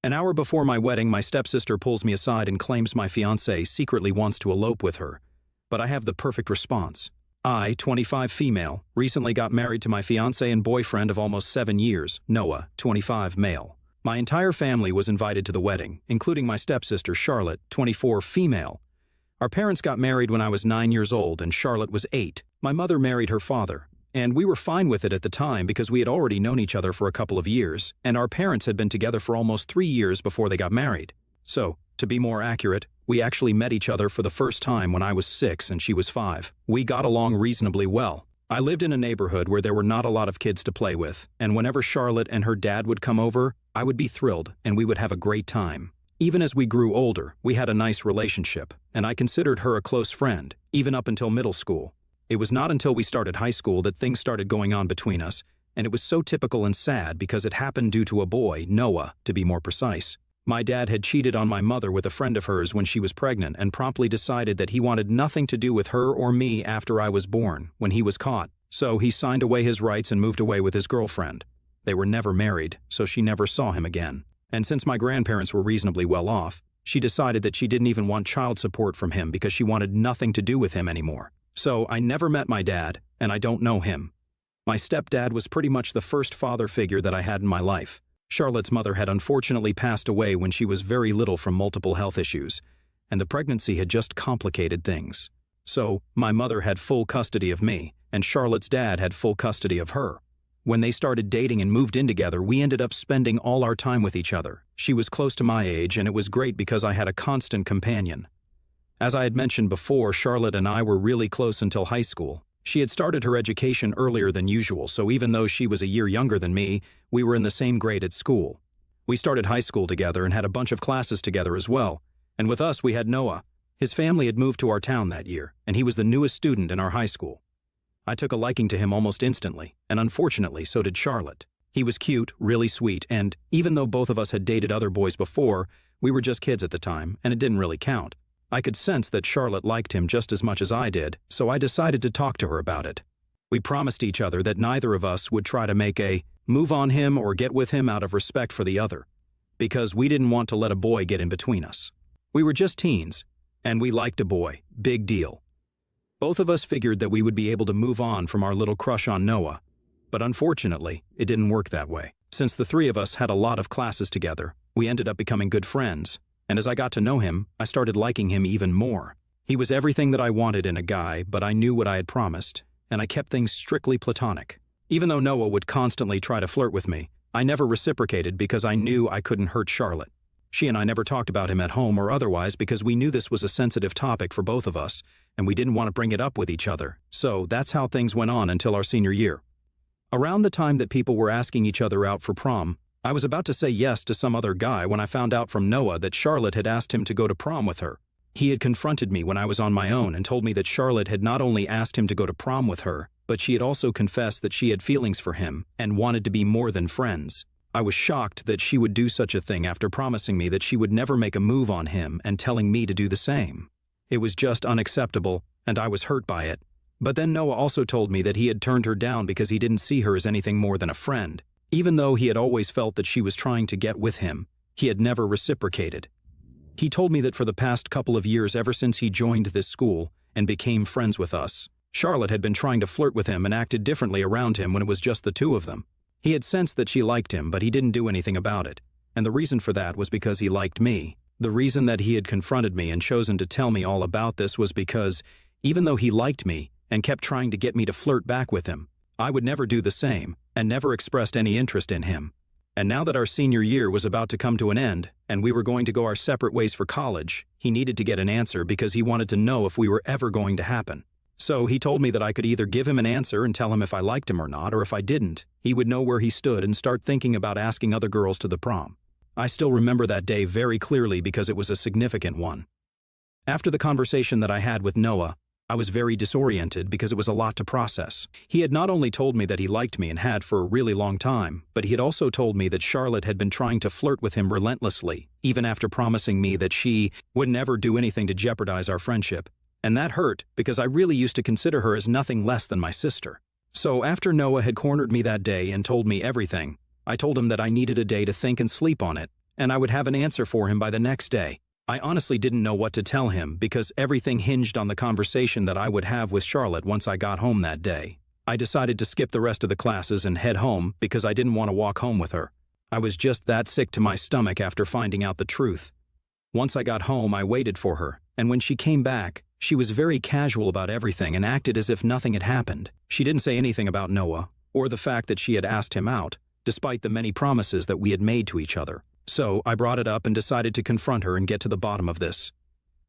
An hour before my wedding, my stepsister pulls me aside and claims my fiancé secretly wants to elope with her. But I have the perfect response. I, 25 female, recently got married to my fiancé and boyfriend of almost 7 years, Noah, 25 male. My entire family was invited to the wedding, including my stepsister Charlotte, 24 female. Our parents got married when I was 9 years old and Charlotte was 8. My mother married her father, and we were fine with it at the time because we had already known each other for a couple of years, and our parents had been together for almost 3 years before they got married. So, to be more accurate, we actually met each other for the first time when I was 6 and she was 5. We got along reasonably well. I lived in a neighborhood where there were not a lot of kids to play with, and whenever Charlotte and her dad would come over, I would be thrilled and we would have a great time. Even as we grew older, we had a nice relationship, and I considered her a close friend, even up until middle school. It was not until we started high school that things started going on between us, and it was so typical and sad because it happened due to a boy, Noah, to be more precise. My dad had cheated on my mother with a friend of hers when she was pregnant and promptly decided that he wanted nothing to do with her or me after I was born, when he was caught. So he signed away his rights and moved away with his girlfriend. They were never married, so she never saw him again. And since my grandparents were reasonably well off, she decided that she didn't even want child support from him because she wanted nothing to do with him anymore. So I never met my dad, and I don't know him. My stepdad was pretty much the first father figure that I had in my life. Charlotte's mother had unfortunately passed away when she was very little from multiple health issues, and the pregnancy had just complicated things. So, my mother had full custody of me, and Charlotte's dad had full custody of her. When they started dating and moved in together, we ended up spending all our time with each other. She was close to my age, and it was great because I had a constant companion. As I had mentioned before, Charlotte and I were really close until high school. She had started her education earlier than usual, so even though she was a year younger than me, we were in the same grade at school. We started high school together and had a bunch of classes together as well. And with us, we had Noah. His family had moved to our town that year, and he was the newest student in our high school. I took a liking to him almost instantly, and unfortunately, so did Charlotte. He was cute, really sweet, and even though both of us had dated other boys before, we were just kids at the time, and it didn't really count. I could sense that Charlotte liked him just as much as I did, so I decided to talk to her about it. We promised each other that neither of us would try to make a move on him or get with him out of respect for the other, because we didn't want to let a boy get in between us. We were just teens, and we liked a boy, big deal. Both of us figured that we would be able to move on from our little crush on Noah, but unfortunately, it didn't work that way. Since the three of us had a lot of classes together, we ended up becoming good friends. And as I got to know him, I started liking him even more. He was everything that I wanted in a guy, but I knew what I had promised, and I kept things strictly platonic. Even though Noah would constantly try to flirt with me, I never reciprocated because I knew I couldn't hurt Charlotte. She and I never talked about him at home or otherwise because we knew this was a sensitive topic for both of us, and we didn't want to bring it up with each other. So that's how things went on until our senior year. Around the time that people were asking each other out for prom, I was about to say yes to some other guy when I found out from Noah that Charlotte had asked him to go to prom with her. He had confronted me when I was on my own and told me that Charlotte had not only asked him to go to prom with her, but she had also confessed that she had feelings for him and wanted to be more than friends. I was shocked that she would do such a thing after promising me that she would never make a move on him and telling me to do the same. It was just unacceptable, and I was hurt by it. But then Noah also told me that he had turned her down because he didn't see her as anything more than a friend. Even though he had always felt that she was trying to get with him, he had never reciprocated. He told me that for the past couple of years, ever since he joined this school and became friends with us, Charlotte had been trying to flirt with him and acted differently around him when it was just the two of them. He had sensed that she liked him, but he didn't do anything about it. And the reason for that was because he liked me. The reason that he had confronted me and chosen to tell me all about this was because, even though he liked me and kept trying to get me to flirt back with him, I would never do the same and never expressed any interest in him. And now that our senior year was about to come to an end and we were going to go our separate ways for college, he needed to get an answer because he wanted to know if we were ever going to happen. So he told me that I could either give him an answer and tell him if I liked him or not, or if I didn't, he would know where he stood and start thinking about asking other girls to the prom. I still remember that day very clearly because it was a significant one. After the conversation that I had with Noah, I was very disoriented because it was a lot to process. He had not only told me that he liked me and had for a really long time, but he had also told me that Charlotte had been trying to flirt with him relentlessly, even after promising me that she would never do anything to jeopardize our friendship. And that hurt because I really used to consider her as nothing less than my sister. So after Noah had cornered me that day and told me everything, I told him that I needed a day to think and sleep on it, and I would have an answer for him by the next day. I honestly didn't know what to tell him because everything hinged on the conversation that I would have with Charlotte once I got home that day. I decided to skip the rest of the classes and head home because I didn't want to walk home with her. I was just that sick to my stomach after finding out the truth. Once I got home, I waited for her, and when she came back, she was very casual about everything and acted as if nothing had happened. She didn't say anything about Noah, or the fact that she had asked him out, despite the many promises that we had made to each other. So I brought it up and decided to confront her and get to the bottom of this.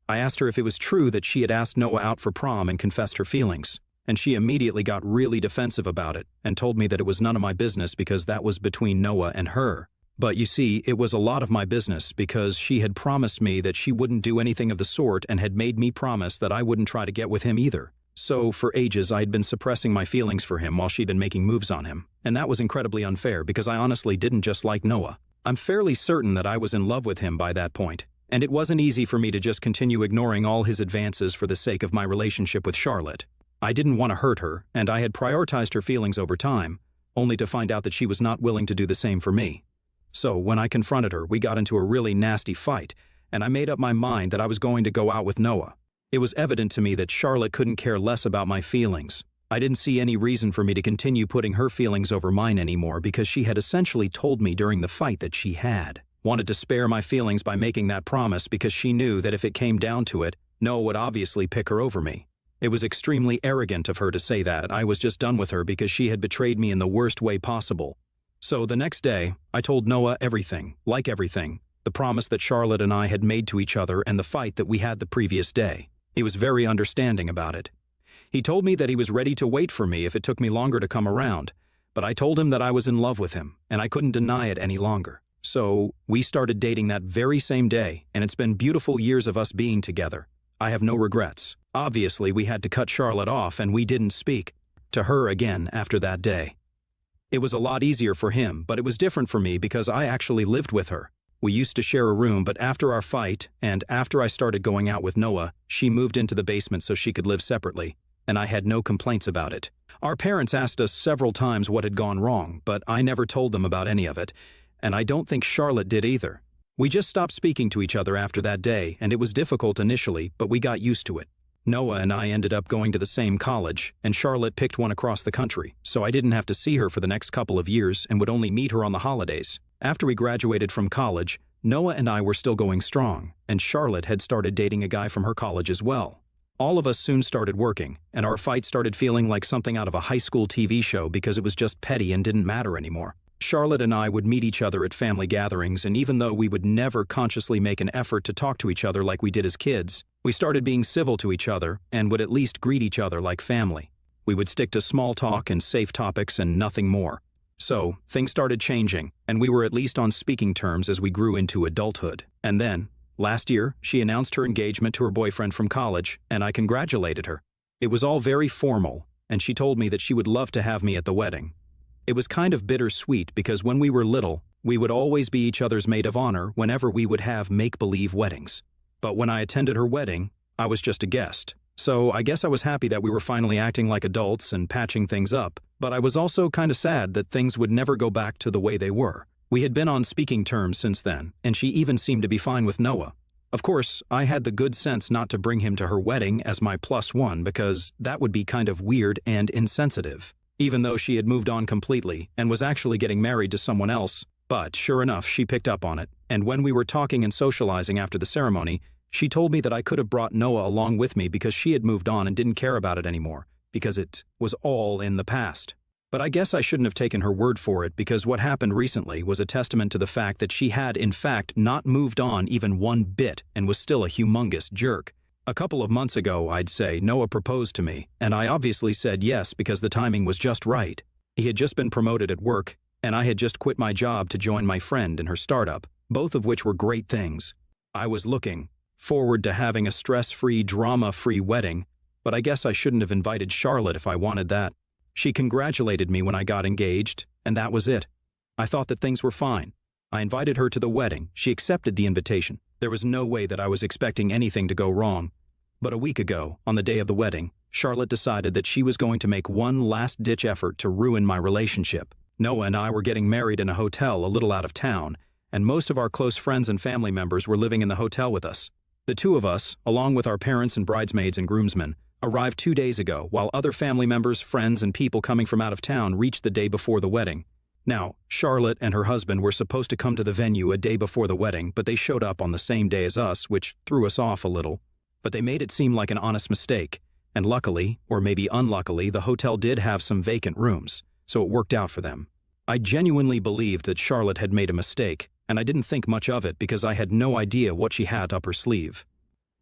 I asked her if it was true that she had asked Noah out for prom and confessed her feelings, and she immediately got really defensive about it and told me that it was none of my business because that was between Noah and her. But you see, it was a lot of my business because she had promised me that she wouldn't do anything of the sort and had made me promise that I wouldn't try to get with him either. So for ages I had been suppressing my feelings for him while she'd been making moves on him, and that was incredibly unfair because I honestly didn't just like Noah. I'm fairly certain that I was in love with him by that point, and it wasn't easy for me to just continue ignoring all his advances for the sake of my relationship with Charlotte. I didn't want to hurt her, and I had prioritized her feelings over time, only to find out that she was not willing to do the same for me. So when I confronted her, we got into a really nasty fight, and I made up my mind that I was going to go out with Noah. It was evident to me that Charlotte couldn't care less about my feelings. I didn't see any reason for me to continue putting her feelings over mine anymore because she had essentially told me during the fight that she wanted to spare my feelings by making that promise because she knew that if it came down to it, Noah would obviously pick her over me. It was extremely arrogant of her to say that. I was just done with her because she had betrayed me in the worst way possible. So the next day, I told Noah everything, the promise that Charlotte and I had made to each other and the fight that we had the previous day. He was very understanding about it. He told me that he was ready to wait for me if it took me longer to come around, but I told him that I was in love with him, and I couldn't deny it any longer. So we started dating that very same day, and it's been beautiful years of us being together. I have no regrets. Obviously, we had to cut Charlotte off, and we didn't speak to her again after that day. It was a lot easier for him, but it was different for me because I actually lived with her. We used to share a room, but after our fight, and after I started going out with Noah, she moved into the basement so she could live separately, and I had no complaints about it. Our parents asked us several times what had gone wrong, but I never told them about any of it, and I don't think Charlotte did either. We just stopped speaking to each other after that day, and it was difficult initially, but we got used to it. Noah and I ended up going to the same college, and Charlotte picked one across the country, so I didn't have to see her for the next couple of years and would only meet her on the holidays. After we graduated from college, Noah and I were still going strong, and Charlotte had started dating a guy from her college as well. All of us soon started working, and our fight started feeling like something out of a high school TV show because it was just petty and didn't matter anymore. Charlotte and I would meet each other at family gatherings, and even though we would never consciously make an effort to talk to each other like we did as kids, we started being civil to each other and would at least greet each other like family. We would stick to small talk and safe topics and nothing more. So, things started changing, and we were at least on speaking terms as we grew into adulthood. And then, last year, she announced her engagement to her boyfriend from college, and I congratulated her. It was all very formal, and she told me that she would love to have me at the wedding. It was kind of bittersweet because when we were little, we would always be each other's maid of honor whenever we would have make-believe weddings. But when I attended her wedding, I was just a guest. So I guess I was happy that we were finally acting like adults and patching things up, but I was also kind of sad that things would never go back to the way they were. We had been on speaking terms since then, and she even seemed to be fine with Noah. Of course, I had the good sense not to bring him to her wedding as my +1 because that would be kind of weird and insensitive, even though she had moved on completely and was actually getting married to someone else. But sure enough, she picked up on it, and when we were talking and socializing after the ceremony, she told me that I could have brought Noah along with me because she had moved on and didn't care about it anymore, because it was all in the past. But I guess I shouldn't have taken her word for it because what happened recently was a testament to the fact that she had, in fact, not moved on even one bit and was still a humongous jerk. A couple of months ago, I'd say, Noah proposed to me, and I obviously said yes because the timing was just right. He had just been promoted at work, and I had just quit my job to join my friend in her startup, both of which were great things. I was looking forward to having a stress-free, drama-free wedding, but I guess I shouldn't have invited Charlotte if I wanted that. She congratulated me when I got engaged, and that was it. I thought that things were fine. I invited her to the wedding. She accepted the invitation. There was no way that I was expecting anything to go wrong. But a week ago, on the day of the wedding, Charlotte decided that she was going to make one last-ditch effort to ruin my relationship. Noah and I were getting married in a hotel a little out of town, and most of our close friends and family members were living in the hotel with us. The two of us, along with our parents and bridesmaids and groomsmen, arrived 2 days ago, while other family members, friends, and people coming from out of town reached the day before the wedding. Now, Charlotte and her husband were supposed to come to the venue a day before the wedding, but they showed up on the same day as us, which threw us off a little. But they made it seem like an honest mistake, and luckily, or maybe unluckily, the hotel did have some vacant rooms, so it worked out for them. I genuinely believed that Charlotte had made a mistake, and I didn't think much of it because I had no idea what she had up her sleeve.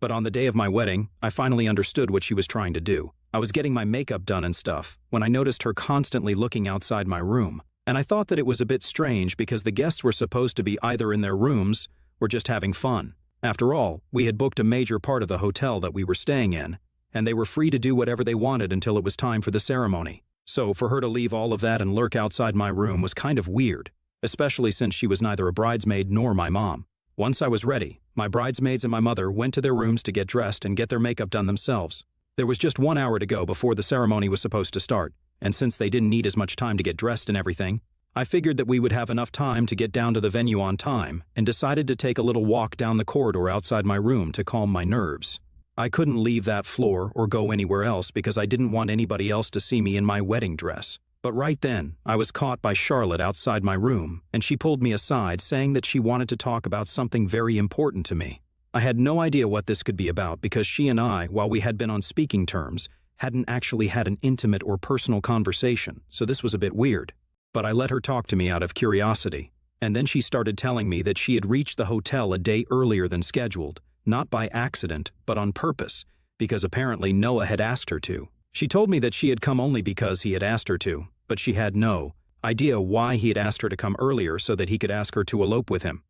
But on the day of my wedding, I finally understood what she was trying to do. I was getting my makeup done and stuff when I noticed her constantly looking outside my room, and I thought that it was a bit strange because the guests were supposed to be either in their rooms or just having fun. After all, we had booked a major part of the hotel that we were staying in, and they were free to do whatever they wanted until it was time for the ceremony. So for her to leave all of that and lurk outside my room was kind of weird, especially since she was neither a bridesmaid nor my mom. Once I was ready, my bridesmaids and my mother went to their rooms to get dressed and get their makeup done themselves. There was just 1 hour to go before the ceremony was supposed to start, and since they didn't need as much time to get dressed and everything, I figured that we would have enough time to get down to the venue on time and decided to take a little walk down the corridor outside my room to calm my nerves. I couldn't leave that floor or go anywhere else because I didn't want anybody else to see me in my wedding dress. But right then, I was caught by Charlotte outside my room, and she pulled me aside saying that she wanted to talk about something very important to me. I had no idea what this could be about because she and I, while we had been on speaking terms, hadn't actually had an intimate or personal conversation, so this was a bit weird. But I let her talk to me out of curiosity, and then she started telling me that she had reached the hotel a day earlier than scheduled, not by accident, but on purpose, because apparently Noah had asked her to. She told me that she had come only because he had asked her to, but she had no idea why he had asked her to come earlier so that he could ask her to elope with him.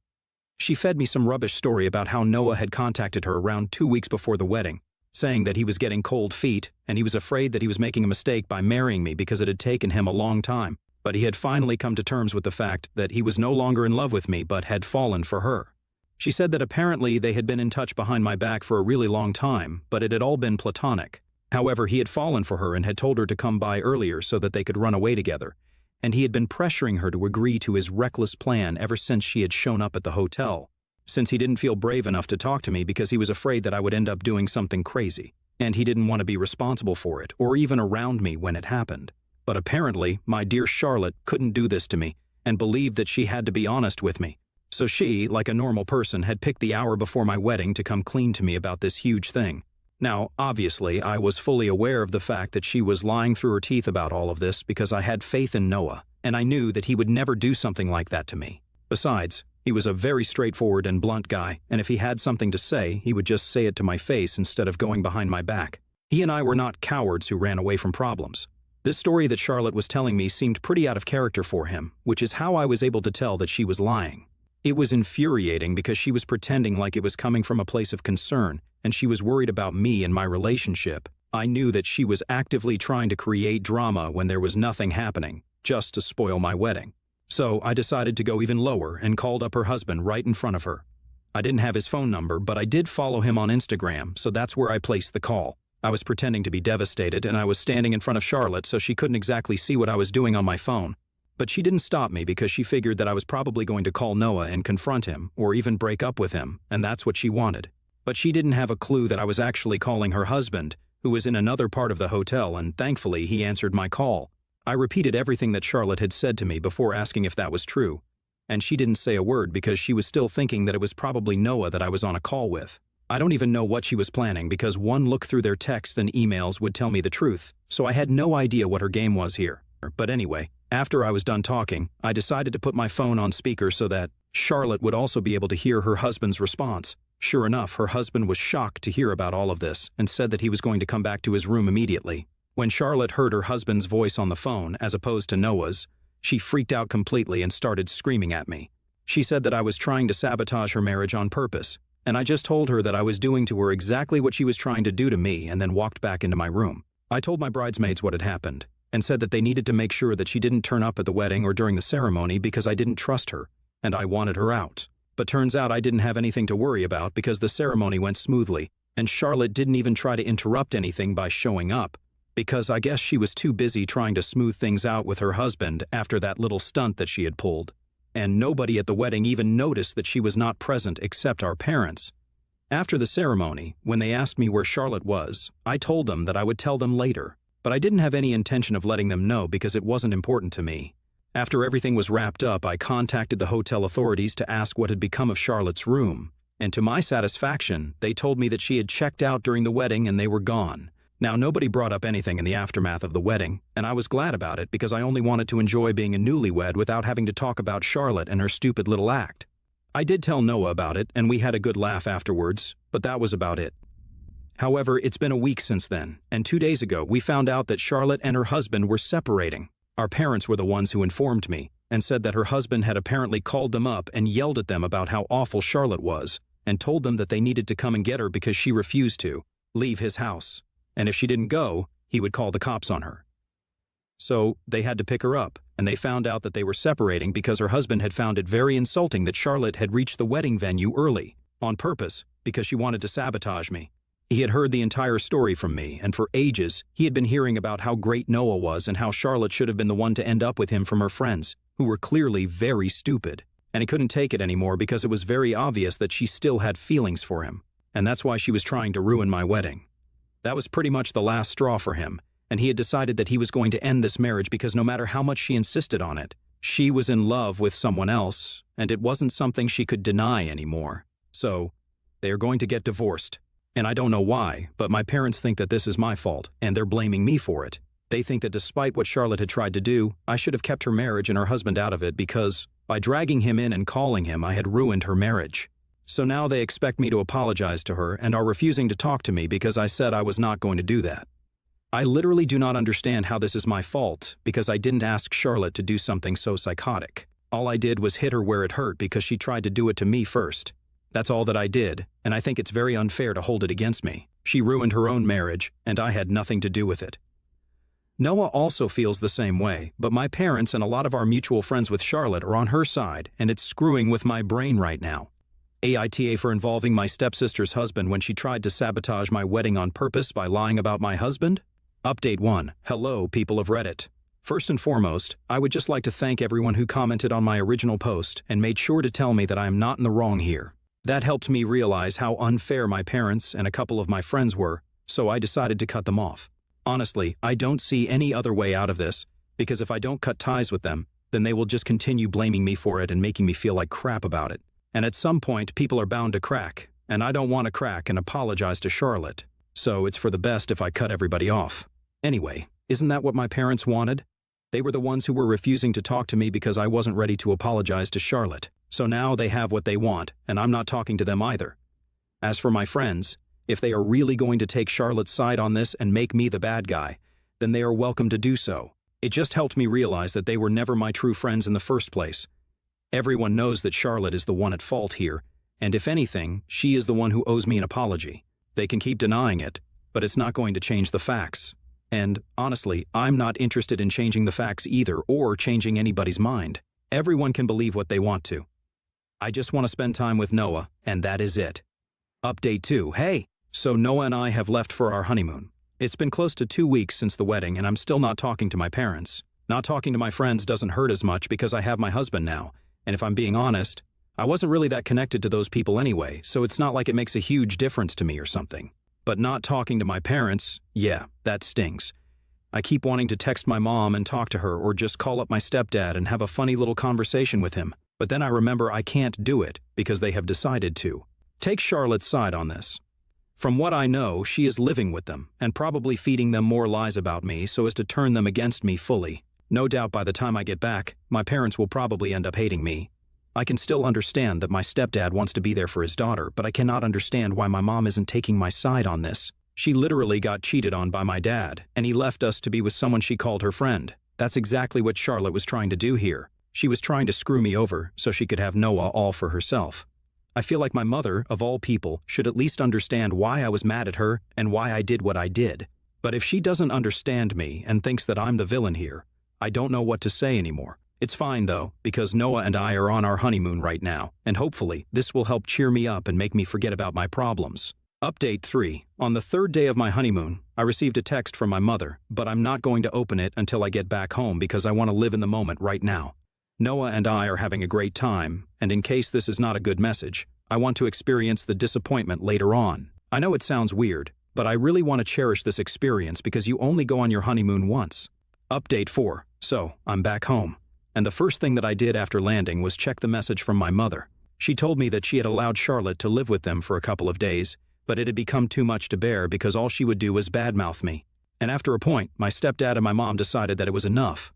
She fed me some rubbish story about how Noah had contacted her around 2 weeks before the wedding, saying that he was getting cold feet and he was afraid that he was making a mistake by marrying me because it had taken him a long time, but he had finally come to terms with the fact that he was no longer in love with me but had fallen for her. She said that apparently they had been in touch behind my back for a really long time, but it had all been platonic. However, he had fallen for her and had told her to come by earlier so that they could run away together, and he had been pressuring her to agree to his reckless plan ever since she had shown up at the hotel, since he didn't feel brave enough to talk to me because he was afraid that I would end up doing something crazy, and he didn't want to be responsible for it or even around me when it happened. But apparently, my dear Charlotte couldn't do this to me and believed that she had to be honest with me. So she, like a normal person, had picked the hour before my wedding to come clean to me about this huge thing. Now, obviously, I was fully aware of the fact that she was lying through her teeth about all of this because I had faith in Noah, and I knew that he would never do something like that to me. Besides, he was a very straightforward and blunt guy, and if he had something to say, he would just say it to my face instead of going behind my back. He and I were not cowards who ran away from problems. This story that Charlotte was telling me seemed pretty out of character for him, which is how I was able to tell that she was lying. It was infuriating because she was pretending like it was coming from a place of concern, and she was worried about me and my relationship. I knew that she was actively trying to create drama when there was nothing happening, just to spoil my wedding. So I decided to go even lower and called up her husband right in front of her. I didn't have his phone number, but I did follow him on Instagram, so that's where I placed the call. I was pretending to be devastated, and I was standing in front of Charlotte so she couldn't exactly see what I was doing on my phone. But she didn't stop me because she figured that I was probably going to call Noah and confront him, or even break up with him, and that's what she wanted. But she didn't have a clue that I was actually calling her husband, who was in another part of the hotel, and thankfully he answered my call. I repeated everything that Charlotte had said to me before asking if that was true, and she didn't say a word because she was still thinking that it was probably Noah that I was on a call with. I don't even know what she was planning because one look through their texts and emails would tell me the truth, so I had no idea what her game was here. But anyway, after I was done talking, I decided to put my phone on speaker so that Charlotte would also be able to hear her husband's response. Sure enough, her husband was shocked to hear about all of this and said that he was going to come back to his room immediately. When Charlotte heard her husband's voice on the phone, as opposed to Noah's, she freaked out completely and started screaming at me. She said that I was trying to sabotage her marriage on purpose, and I just told her that I was doing to her exactly what she was trying to do to me and then walked back into my room. I told my bridesmaids what had happened and said that they needed to make sure that she didn't turn up at the wedding or during the ceremony because I didn't trust her, and I wanted her out. But turns out I didn't have anything to worry about because the ceremony went smoothly, and Charlotte didn't even try to interrupt anything by showing up, because I guess she was too busy trying to smooth things out with her husband after that little stunt that she had pulled. and nobody at the wedding even noticed that she was not present except our parents. After the ceremony, when they asked me where Charlotte was, I told them that I would tell them later, but I didn't have any intention of letting them know because it wasn't important to me. After everything was wrapped up, I contacted the hotel authorities to ask what had become of Charlotte's room, and to my satisfaction, they told me that she had checked out during the wedding and they were gone. Now, nobody brought up anything in the aftermath of the wedding, and I was glad about it because I only wanted to enjoy being a newlywed without having to talk about Charlotte and her stupid little act. I did tell Noah about it, and we had a good laugh afterwards, but that was about it. However, it's been a week since then, and 2 days ago we found out that Charlotte and her husband were separating. Our parents were the ones who informed me, and said that her husband had apparently called them up and yelled at them about how awful Charlotte was, and told them that they needed to come and get her because she refused to leave his house, and if she didn't go, he would call the cops on her. So they had to pick her up, and they found out that they were separating because her husband had found it very insulting that Charlotte had reached the wedding venue early, on purpose, because she wanted to sabotage me. He had heard the entire story from me, and for ages, he had been hearing about how great Noah was and how Charlotte should have been the one to end up with him from her friends, who were clearly very stupid. And he couldn't take it anymore because it was very obvious that she still had feelings for him, and that's why she was trying to ruin my wedding. That was pretty much the last straw for him, and he had decided that he was going to end this marriage because no matter how much she insisted on it, she was in love with someone else, and it wasn't something she could deny anymore. So, they are going to get divorced. And I don't know why, but my parents think that this is my fault, and they're blaming me for it. They think that despite what Charlotte had tried to do, I should have kept her marriage and her husband out of it because, by dragging him in and calling him, I had ruined her marriage. So now they expect me to apologize to her and are refusing to talk to me because I said I was not going to do that. I literally do not understand how this is my fault because I didn't ask Charlotte to do something so psychotic. All I did was hit her where it hurt because she tried to do it to me first. That's all that I did, and I think it's very unfair to hold it against me. She ruined her own marriage, and I had nothing to do with it. Noah also feels the same way, but my parents and a lot of our mutual friends with Charlotte are on her side, and it's screwing with my brain right now. AITA for involving my stepsister's husband when she tried to sabotage my wedding on purpose by lying about my husband? Update 1. Hello, people of Reddit. First and foremost, I would just like to thank everyone who commented on my original post and made sure to tell me that I am not in the wrong here. That helped me realize how unfair my parents and a couple of my friends were, so I decided to cut them off. Honestly, I don't see any other way out of this, because if I don't cut ties with them, then they will just continue blaming me for it and making me feel like crap about it. And at some point, people are bound to crack, and I don't want to crack and apologize to Charlotte. So it's for the best if I cut everybody off. Anyway, isn't that what my parents wanted? They were the ones who were refusing to talk to me because I wasn't ready to apologize to Charlotte. So now they have what they want, and I'm not talking to them either. As for my friends, if they are really going to take Charlotte's side on this and make me the bad guy, then they are welcome to do so. It just helped me realize that they were never my true friends in the first place. Everyone knows that Charlotte is the one at fault here, and if anything, she is the one who owes me an apology. They can keep denying it, but it's not going to change the facts. And, honestly, I'm not interested in changing the facts either or changing anybody's mind. Everyone can believe what they want to. I just want to spend time with Noah, and that is it. Update 2. Hey! So Noah and I have left for our honeymoon. It's been close to 2 weeks since the wedding, and I'm still not talking to my parents. Not talking to my friends doesn't hurt as much because I have my husband now, and if I'm being honest, I wasn't really that connected to those people anyway, so it's not like it makes a huge difference to me or something. But not talking to my parents, yeah, that stings. I keep wanting to text my mom and talk to her or just call up my stepdad and have a funny little conversation with him, but then I remember I can't do it because they have decided to. Take Charlotte's side on this. From what I know, she is living with them and probably feeding them more lies about me so as to turn them against me fully. No doubt by the time I get back, my parents will probably end up hating me. I can still understand that my stepdad wants to be there for his daughter, but I cannot understand why my mom isn't taking my side on this. She literally got cheated on by my dad, and he left us to be with someone she called her friend. That's exactly what Charlotte was trying to do here. She was trying to screw me over so she could have Noah all for herself. I feel like my mother, of all people, should at least understand why I was mad at her and why I did what I did. But if she doesn't understand me and thinks that I'm the villain here, I don't know what to say anymore. It's fine though, because Noah and I are on our honeymoon right now, and hopefully this will help cheer me up and make me forget about my problems. Update 3. On the 3rd day of my honeymoon, I received a text from my mother, but I'm not going to open it until I get back home because I want to live in the moment right now. Noah and I are having a great time, and in case this is not a good message, I want to experience the disappointment later on. I know it sounds weird, but I really want to cherish this experience because you only go on your honeymoon once. Update 4. So, I'm back home. And the first thing that I did after landing was check the message from my mother. She told me that she had allowed Charlotte to live with them for a couple of days, but it had become too much to bear because all she would do was badmouth me. And after a point, my stepdad and my mom decided that it was enough.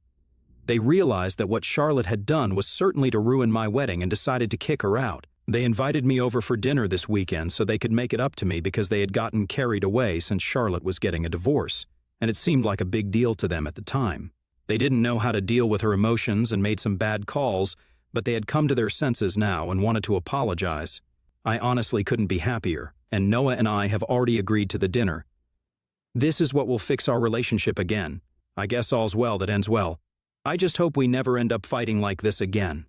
They realized that what Charlotte had done was certainly to ruin my wedding and decided to kick her out. They invited me over for dinner this weekend so they could make it up to me because they had gotten carried away since Charlotte was getting a divorce, and it seemed like a big deal to them at the time. They didn't know how to deal with her emotions and made some bad calls, but they had come to their senses now and wanted to apologize. I honestly couldn't be happier, and Noah and I have already agreed to the dinner. This is what will fix our relationship again. I guess all's well that ends well. I just hope we never end up fighting like this again.